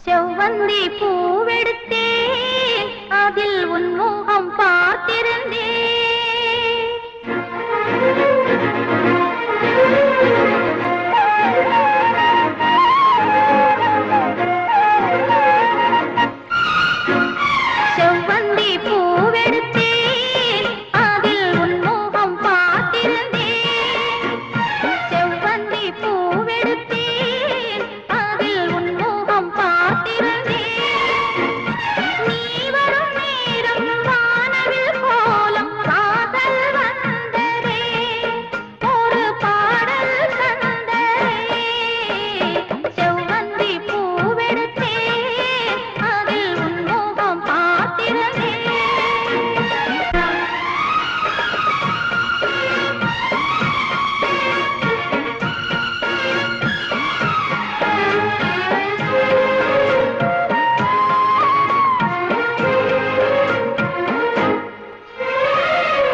செவ்வந்தி பூவெடுத்தேன் அதில் உன் முகம் பார்த்திருந்தேன் செவ்வந்தி பூவெடுத்தேன் அதில் உன் முகம் பார்த்திருந்தேன் செவ்வந்தி பூவெடுத்தேன் அதில் உன் முகம் பார்த்திருந்தேன் நீ வரும் நேரம் வானவில் கோலம் காதல் வந்ததே ஒரு பாடல் தந்ததே செவ்வந்தி பூவெடுத்தேன் அதில் உன் முகம் பார்த்திருந்தேன்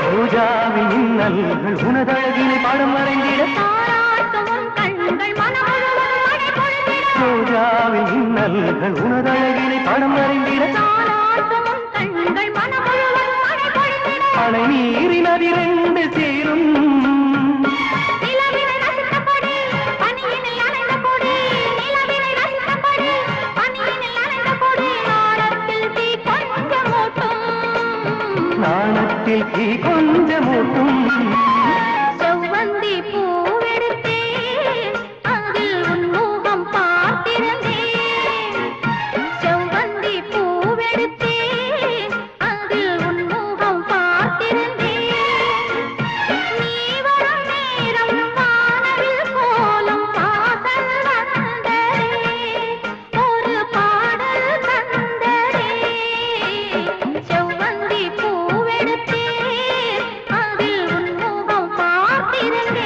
பூஜாவின் இன்னல்கள் உனதழகினை பாடம் வரைந்திட தாராட்டும் உன் கண்கள் மனம் முழுவதும் மழை பொழிந்திட பூஜாவின் இன்னல்கள் உனதழகினை பாடம் வரைந்திட தாராட்டும் உன் கண்கள் மனம் முழுவதும் மழை பொழிந்திட அணை நீரின் அதிரண்டு சேரும் நிலவினை ரசித்தபடி பனியினில் நனைந்த கொடி நிலவினை ரசித்தபடி பனியினில் நனைந்த கொடி நாணத்தில் தீ கொஞ்சம் மூட்டும் நாணத்தில் தீ கொஞ்சமூட்டும் செவ்வந்தி பூவெடுத்தேன் அதில் உன் முகம் பார்த்திருந்தேன் செவ்வந்தி பூவெடுத்தேன் அதில் உன் முகம் பார்த்திருந்தேன் நீ வரும் நேரம் வானவில் கோலம் வாசல் வந்ததே ஒரு பாடல் தந்ததே செவ்வந்தி பூவெடுத்தேன் அதில் உன் முகம் பார்த்திருந்தேன்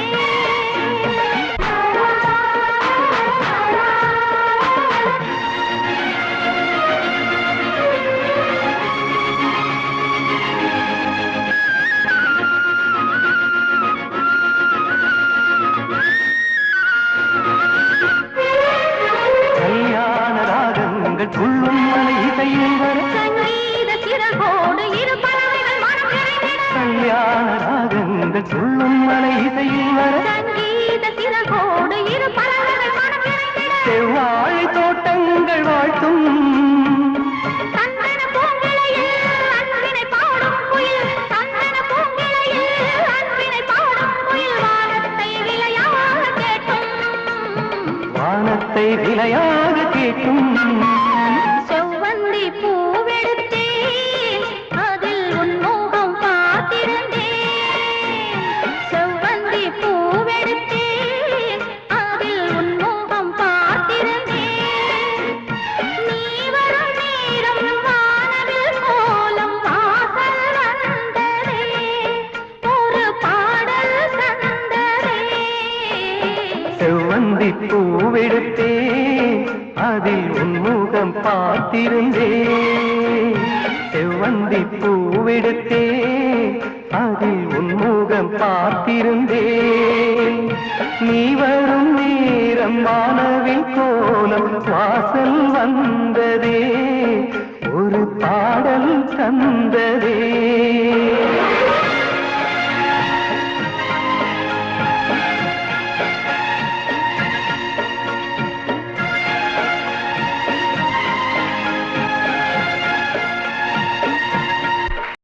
கல்யாண ராகங்கள் துள்ளும் மலை இசையில் வர சங்கீத சிறகோடு இரு பறவைகள் மனம் நிறைந்திட கல்யாண ராகங்கள் துள்ளும் மலை இசையில் வர சங்கீத சிறகோடு இரு பறவைகள் மனம் நிறைந்திட செவ்வாழை தோட்டங்கள் வாழ்த்தும் சந்தன பூங்கிளையில் அன்பினை பாடும் குயில் சந்தன பூங்கிளையில் அன்பினை பாடும் குயில் வானத்தை விளையாக கேட்கும் வானத்தை விலையாக கேட்கும் செவ்வந்தி பூவெடுத்தேன் அதில் உன் முகம் பார்த்திருந்தேன் செவ்வந்தி பூவெடுத்தேன் அதில் உன் முகம் பார்த்திருந்தேன் நீ வரும் நேரம் வானவில் கோலம் வாசல் வந்ததே ஒரு பாடல் தந்ததே செவ்வந்தி பூவெடுத்தே அதில் உன் முகம் பார்த்திருந்தேன் செவ்வந்தி பூவெடுத்தே அதில் உன் முகம் பார்த்திருந்தேன் நீ வரும் நேரம் வானவில் கோலம் வாசல் வந்ததே ஒரு பாடல் தந்ததே